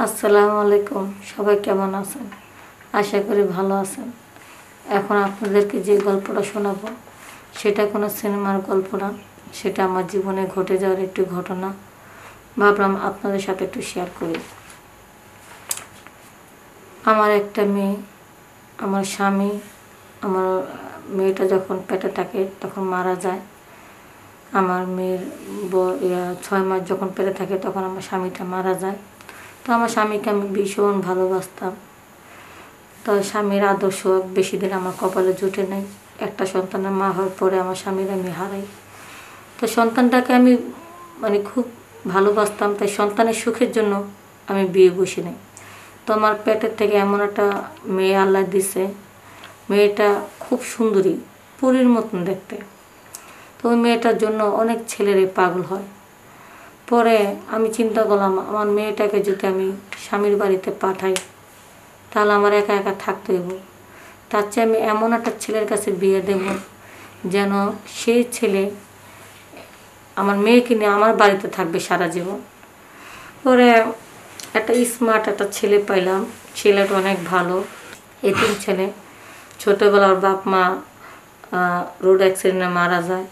আসসালামু আলাইকুম। সবাই কেমন আছেন? আশা করি ভালো আছেন। এখন আপনাদেরকে যে গল্পটা শোনাবো সেটা কোনো সিনেমার গল্প না, সেটা আমার জীবনে ঘটে যাওয়ার একটি ঘটনা। ভাবলাম আপনাদের সাথে একটু শেয়ার করি। আমার একটা মেয়ে, আমার স্বামী, আমার মেয়েটা যখন পেটে থাকে তখন মারা যায়। আমার মেয়ের 6 মাস যখন পেটে থাকে তখন আমার স্বামীটা মারা যায়। তো আমার স্বামীকে আমি ভীষণ ভালোবাসতাম। তো স্বামীর আদর্শ বেশি দিন আমার কপালে জুটে নাই। একটা সন্তানের মা হওয়ার পরে আমার স্বামীর আমি হারাই। তো সন্তানটাকে আমি খুব ভালোবাসতাম, তাই সন্তানের সুখের জন্য আমি বিয়ে বসি নাই। তো আমার পেটের থেকে এমন একটা মেয়ে আল্লাহ দিছে, মেয়েটা খুব সুন্দরী, পরীর মতন দেখতে। তো ওই মেয়েটার জন্য অনেক ছেলেরই পাগল হয়। পরে আমি চিন্তা করলাম, আমার মেয়েটাকে যদি আমি স্বামীর বাড়িতে পাঠাই তাহলে আমার একা একা থাকতে হইব। তার চেয়ে আমি এমন একটা ছেলের কাছে বিয়ে দেব যেন সেই ছেলে আমার মেয়েকে নিয়ে আমার বাড়িতে থাকবে সারা জীবন। পরে একটা স্মার্ট একটা ছেলে পাইলাম। ছেলেটা অনেক ভালো, এতিম ছেলে। ছোটোবেলার বাপ মা রোড অ্যাক্সিডেন্টে মারা যায়।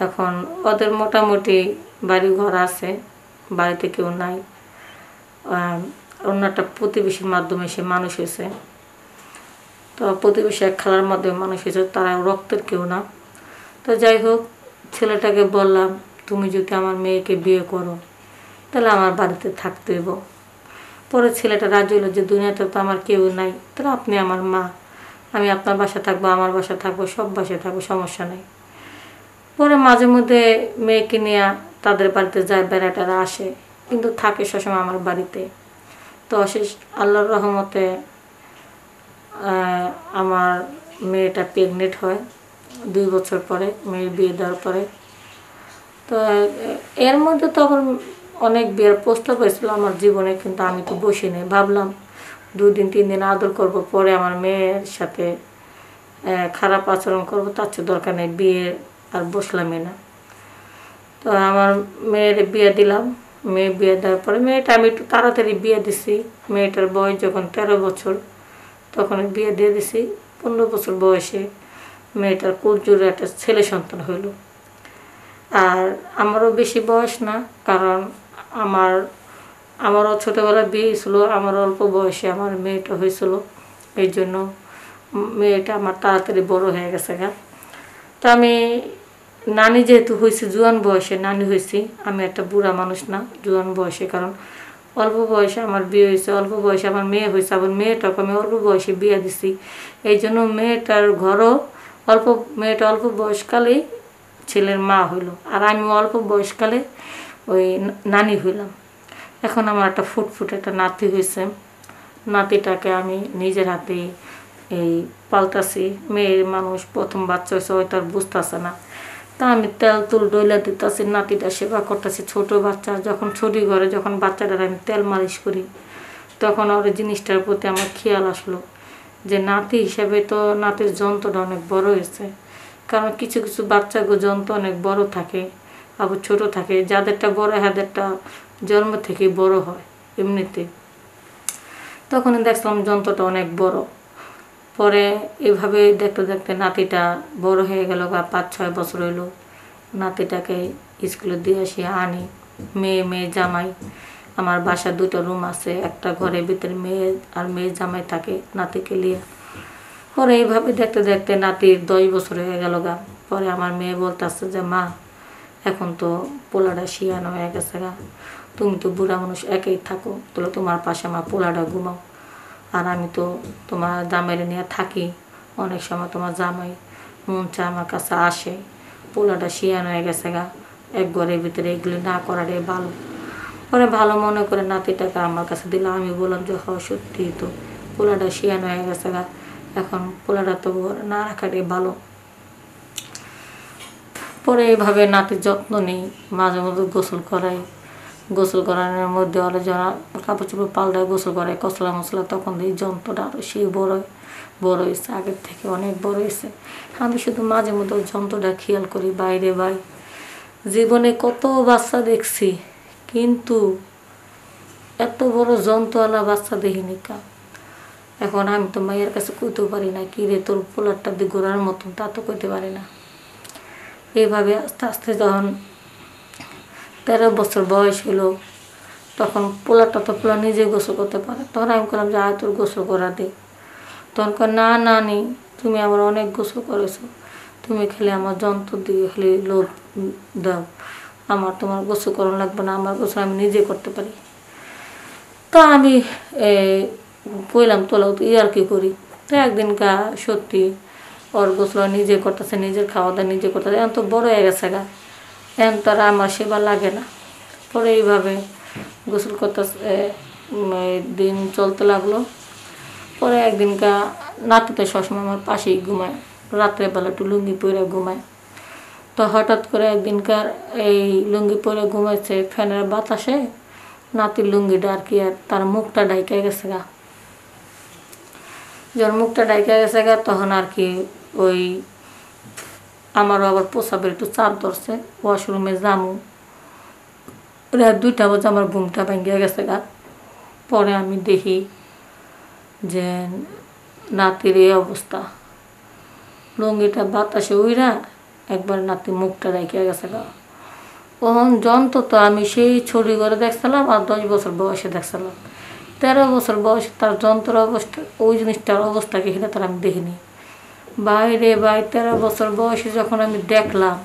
এখন ওদের মোটামুটি বাড়ি ঘর আছে, বাড়িতে কেউ নাই। অন্য একটা প্রতিবেশীর মাধ্যমে সে মানুষ হয়েছে। তো প্রতিবেশী এক খেলার মাধ্যমে মানুষ হয়েছে, তারা রক্তের কেউ না। তো যাই হোক, ছেলেটাকে বললাম, তুমি যদি আমার মেয়েকে বিয়ে করো তাহলে আমার বাড়িতে থাকতে হইব। পরে ছেলেটা রাজি হলো যে দুনিয়াতে তো আমার কেউ নাই, তাহলে আপনি আমার মা, আমি আপনার বাসা থাকবো, আমার বাসা থাকবো, সব বাসায় থাকবো, সমস্যা নেই। পরে মাঝে মধ্যে মেয়েকে নিয়ে তাদের বাড়িতে যায়, বেড়াটারা আসে, কিন্তু থাকে সবসময় আমার বাড়িতে। তো অশেষ আল্লাহর রহমতে আমার মেয়েটা প্রেগনেন্ট হয় 2 বছর পরে, মেয়ের বিয়ে দেওয়ার পরে। তো এর মধ্যে তো আবার অনেক বিয়ের প্রস্তাব হয়েছিল আমার জীবনে, কিন্তু আমি তো বসি নেই। ভাবলাম 2 দিন 3 দিন আদর করব, পরে আমার মেয়ের সাথে খারাপ আচরণ করবো, তার চেয়ে দরকার নেই, বিয়ে আর বসলামই না। তো আমার মেয়ের বিয়ে দিলাম। মেয়ে বিয়ে দেওয়ার পরে মেয়েটা আমি একটু তাড়াতাড়ি বিয়ে দিছি। মেয়েটার বয়স যখন 13 বছর তখন বিয়ে দিয়ে দিছি। 15 বছর বয়সে মেয়েটার কুলজুরে একটা ছেলে সন্তান হইল। আর আমারও বেশি বয়স না, কারণ আমারও ছোটোবেলায় বিয়ে হয়েছিল, আমার অল্প বয়সে আমার মেয়েটা হয়েছিল। এই জন্য মেয়েটা আমার তাড়াতাড়ি বড় হয়ে গেছে গা। তো আমি নানি যেহেতু হয়েছি, জুয়ান বয়সে নানি হয়েছি, আমি একটা বুড়া মানুষ না, জুয়ান বয়সে। কারণ অল্প বয়সে আমার বিয়ে হয়েছে, অল্প বয়সে আমার মেয়ে হয়েছে, আবার মেয়েটাকে আমি অল্প বয়সে বিয়ে দিছি। এই জন্য মেয়েটার ঘরও মেয়েটা অল্প বয়সকালেই ছেলের মা হইল, আর আমি অল্প বয়সকালে ওই নানি হইলাম। এখন আমার একটা ফুটফুট একটা নাতি হয়েছে। নাতিটাকে আমি নিজের হাতেই এই পাল্টাছি। মেয়ের মানুষ, প্রথম বাচ্চা হয়েছে, হয়তো আর বুঝতেছে না। তা আমি তেল তুল ডইলা দিতেছি, নাতিটা সেবা করতেছি। ছোট বাচ্চা যখন ছুটি ঘরে যখন বাচ্চাটার আমি তেল মালিশ করি, তখন ওর জিনিসটার প্রতি আমার খেয়াল আসলো যে নাতি হিসাবে তো নাতির যন্ত্রটা অনেক বড় হয়েছে। কারণ কিছু কিছু বাচ্চাগো যন্ত্র অনেক বড় থাকে, আবার ছোট থাকে। যাদেরটা বড় হাদেরটা জন্ম থেকে বড় হয় এমনিতে। তখন দেখলাম যন্ত্রটা অনেক বড়। পরে এভাবে দেখতে দেখতে নাতিটা বড় হয়ে গেল, বা 5-6 বছর হইল। নাতিটাকে স্কুলে দিয়ে আসি, আনি। মেয়ে জামাই, আমার বাসার 2টা রুম আছে, একটা ঘরের ভিতরে মেয়ে আর মেয়ে জামাই থাকে নাতিকে নিয়ে। পরে এইভাবে দেখতে দেখতে নাতির 10 বছর হয়ে গেল গা। পরে আমার মেয়ে বলতেছে যে মা, এখন তো পোলাটা শিয়ানো হয়ে গেছে গা, তুমি তো বুড়া মানুষ, একাই থাকো, তাহলে তোমার পাশে আমার পোলাটা ঘুমাও। আর আমি তো তোমার জামাইরে নিয়ে থাকি, অনেক সময় তোমার জামাই মন চা আমার কাছে আসে, পোলাটা শিয়ানো হয়ে গেছে গা, এক ঘরের ভিতরে এগুলি না করাটাই ভালো। পরে ভালো মনে করে নাতিটাকে আমার কাছে দিলাম। আমি বললাম যে সত্যি তো পোলাটা শিয়ানো হয়ে গেছে গা, এখন পোলাটা তো না রাখাটাই ভালো। পরে এইভাবে নাতির যত্ন নিই, মাঝে মধ্যে গোসল করাই। গোসল করানোর মধ্যে ওরা যারা কাপড় চোপড় পাল্টায় গোসল করায়, কসলা মশলা, তখন এই যন্ত্রটা আরও সেই বড় হয়েছে, আগের থেকে অনেক বড় হয়েছে। আমি শুধু মাঝে মধ্যে ওই যন্ত্রটা খেয়াল করি। বাইরে জীবনে কত বাচ্চা দেখছি, কিন্তু এত বড় যন্ত্রওয়ালা বাচ্চা দেখিনি কা। এখন আমি তো মায়ের কাছে কইতেও পারি না, কি রে তোর পোলারটা দিয়ে ঘোরার মতন, তা তো কইতে পারি না। এইভাবে আস্তে আস্তে যখন 13 বছর বয়স হলো, তখন পোলারটা তো পোলা নিজে গোসল করতে পারে। তখন আমি করলাম যে তোর গোসল করা দে। তখন কয় না নানি, তুমি আমার অনেক গোসল করেছো, তুমি খালি আমার যন্ত্র দিয়ে খালি লোভ দাও, আমার তোমার গোসল করানো লাগবে না, আমার গোসল আমি নিজে করতে পারি। তা আমি কইলাম তোলাও তো আর কি করি। তো একদিন সত্যি ওর গোসল নিজে করতেছে, নিজের খাওয়া দাওয়া নিজে করতেছে। এখন তো বড় হয়ে গেছে গা, এখন তো আর আমার সেবা লাগে না। পরে এইভাবে গোসল করতেছে, দিন চলতে লাগলো। পরে একদিন নাতি তো সবসময় আমার পাশেই ঘুমায়, রাত্রেবেলা একটু লুঙ্গি পরে ঘুমায়। তো হঠাৎ করে একদিনকার এই লুঙ্গি পরে ঘুমাইছে, ফ্যানের বাতাসে নাতির লুঙ্গিটা আর কি আর তার মুখটা ডাইকা গেছে গা। যখন মুখটা ডাইকা গেছে গা, তখন আর কি ওই আমারও আবার প্রসাবের একটু চাপ ধরছে, ওয়াশরুমে যামু। রাত 2টা বাজে আমার ঘুমটা ভেঙে গেছে গা। পরে আমি দেখি যে নাতির এই অবস্থা, লুঙ্গিটা বাতাসে উইরা একবার নাতি মুখটা রেখে গেছে গা। তখন যন্ত্র তো আমি সেই ছড়ি করে দেখছিলাম, আর 10 বছর বয়সে দেখছিলাম। 13 বছর বয়সে তার যন্ত্র অবস্থা, ওই জিনিসটার অবস্থাকে সেটা তার আমি দেখিনি। বাইরে 13 বছর বয়সে যখন আমি দেখলাম,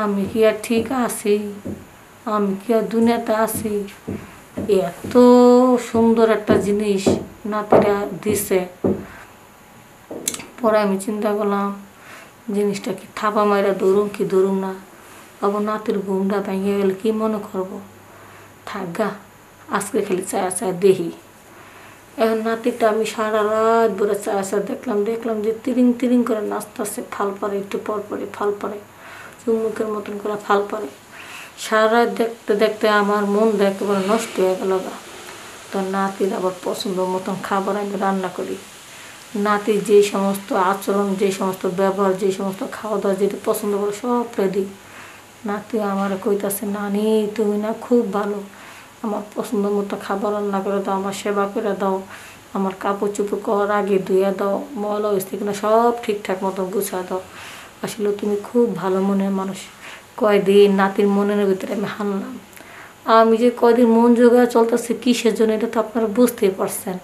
আমি কি আর ঠিক আছি, আমি কি আর দুনিয়াতে আছি। এত সুন্দর একটা জিনিস নাতিরা দিছে। পরে আমি চিন্তা করলাম জিনিসটা কি থাপা মাইরা ধরুম কি ধরুম না, আবার নাতির ঘুমটা ভেঙে গেলে কি মনে করবো, থাকগা আজকে খালি চায়া চায়া দেখি। এখন নাতিটা আমি সারা রাত ভরে চায়া চায়া দেখলাম যে তিরিং তিরিং করে নাচতেছে, ফাল পারে, একটু পর পরে ফাল পারে, চুমুকের মতন করে ফাল পারে। সারা রাত দেখতে দেখতে আমার মন একেবারে নষ্ট হয়ে গেল গা। তো নাতির আবার পছন্দ মতন খাবার আমি রান্না করি। নাতির যে সমস্ত আচরণ, যে সমস্ত ব্যবহার, যে সমস্ত খাওয়া দাওয়া যেটা পছন্দ করে সব রেডি। নাতি আমার কইতাছে, নানি তুমি না খুব ভালো, আমার পছন্দ মতো খাবার রান্না করে দাও, আমার সেবা করে দাও, আমার কাপড় চোপড় করার আগে ধুয়ে দাও, ময়লা হয়েছে কিনা সব ঠিকঠাক মতো গুছা দাও। আসলে তুমি খুব ভালো মনের মানুষ। কয়দিন নাতির মনের ভিতরে আমি হানলাম। আমি যে কয়দিন মন জোগাড় চলতেছে কিসের জন্য, এটা তো আপনারা বুঝতেই পারছেন।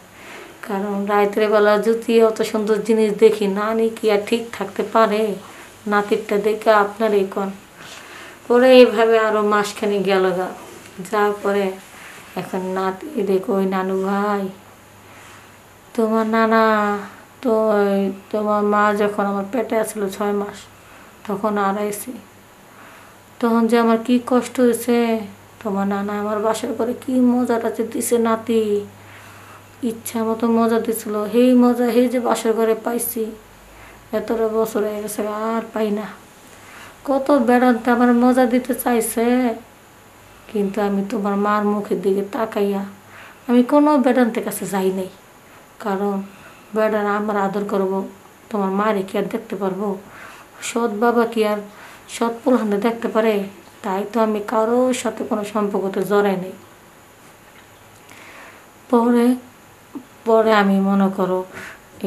কারণ রাত্রে বেলা যদি অত সুন্দর জিনিস দেখি, নানি কি আর ঠিক থাকতে পারে? নাতিরটা দেখে আপনার এই কন। পরে এইভাবে আরও মাসখানি গেল গা। যাওয়ার পরে এখন নাতি দেখো, ওই নানু ভাই তোমার নানা তো, তোমার মা যখন আমার পেটে আসলো 6 মাস, তখন আড়াইছি, তখন যে আমার কি কষ্ট হয়েছে। তোমার নানা আমার বাসার করে কি মজাটা যে দিছে নাতি, ইচ্ছা মতো মজা দিছিল। সেই মজা সেই যে বাসার ঘরে পাইছি, এতটা বছর হয়ে গেছে আর পাই না। কত বেড়াতে আমার মজা দিতে চাইছে, কিন্তু আমি তোমার মার মুখের দিকে তাকাইয়া আমি কোনো বেড়ান্তের কাছে যাই নাই। কারণ বেড়ান আমার আদর করবো, তোমার মারে কি আর দেখতে পারবো? সৎ বাবা কি আর সৎ পোলাহানে দেখতে পারে? তাই তো আমি কারোর সাথে কোনো সম্পর্কতে জড়াই নেই। পরে পরে আমি মনে করো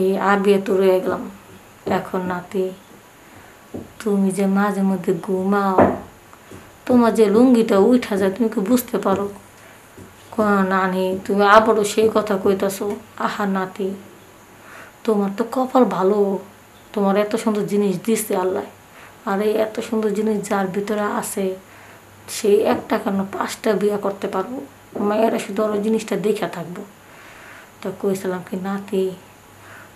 এই আবিয়ে তো রয়ে গেলাম। এখন নাতি তুমি যে মাঝে মধ্যে ঘুমাও, তোমার যে লুঙ্গিটা উঠা যায়, তুমি কি বুঝতে পারো? নানি তুমি আবারও সেই কথা কইতাছো। আহা নাতি, তোমার তো কপাল ভালো, তোমার এত সুন্দর জিনিস দিচ্ছে আল্লাহ। আর এই এত সুন্দর জিনিস যার ভিতরে আছে, সেই একটা কেন 5টা বিয়ে করতে পারবো। মায়েরা শুধু ওই জিনিসটা দেখে থাকবো। তা কইছিলাম কি নাতি,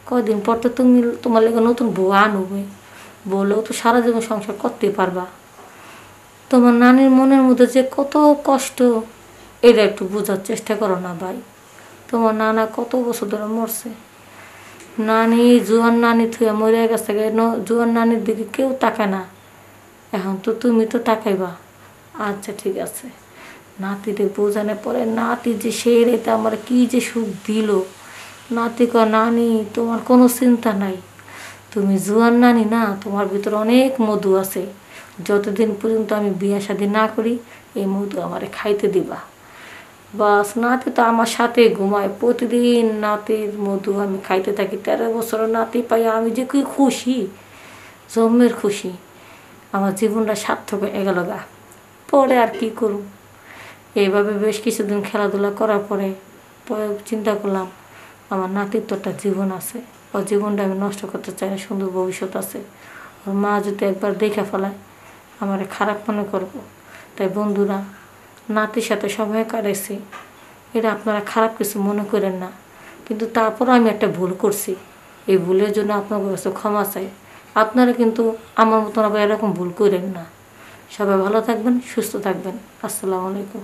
কয়দিন পর তো তুমি তোমার লেগে নতুন বউ আনবে, বলেও তো সারা জীবন সংসার করতেই পারবা। তোমার নানির মনের মধ্যে যে কত কষ্ট, এটা একটু বোঝার চেষ্টা করো না ভাই। তোমার নানা কত বছর ধরে মরছে, নানি জুয়ান নানি থুয়ে মরে গেছে, জুয়ান নানির দিকে কেউ তাকায় না, এখন তো তুমি তো তাকাইবা। আচ্ছা ঠিক আছে। নাতিরে বোঝানোর পরে নাতি যে সেই রেতে আমার কি যে সুখ দিল। নাতি কয় নানি তোমার কোনো চিন্তা নাই, তুমি জুয়ান নানি না, তোমার ভিতর অনেক মধু আছে, যতদিন পর্যন্ত আমি বিয়ে শাদী না করি এই মধু আমারে খাইতে দিবা। বাস নাতি তো আমার সাথে ঘুমায় প্রতিদিন। নাতির মধু আমি খাইতে থাকি। 13 বছরের নাতি পাই আমি যে কি খুশি, জন্মের খুশি। আমার জীবনটা সার্থক হয়ে গেল গা। পরে আর কি করব, এইভাবে বেশ কিছুদিন খেলাধুলা করার পরে পরে চিন্তা করলাম আমার নাতির তো একটা জীবন আছে, ওর জীবনটা আমি নষ্ট করতে চাই না, সুন্দর ভবিষ্যৎ আছে। ওর মা যদি একবার দেখে ফেলায় আমার খারাপ মনে করব। তাই বন্ধুরা, নাতির সাথে সময় কাটাইছি, এটা আপনারা খারাপ কিছু মনে করেন না। কিন্তু তারপরও আমি একটা ভুল করছি, এই ভুলের জন্য আপনার কাছে ক্ষমা চাই। আপনারা কিন্তু আমার মতন আবার এরকম ভুল করেন না। সবাই ভালো থাকবেন, সুস্থ থাকবেন। আসসালামু আলাইকুম।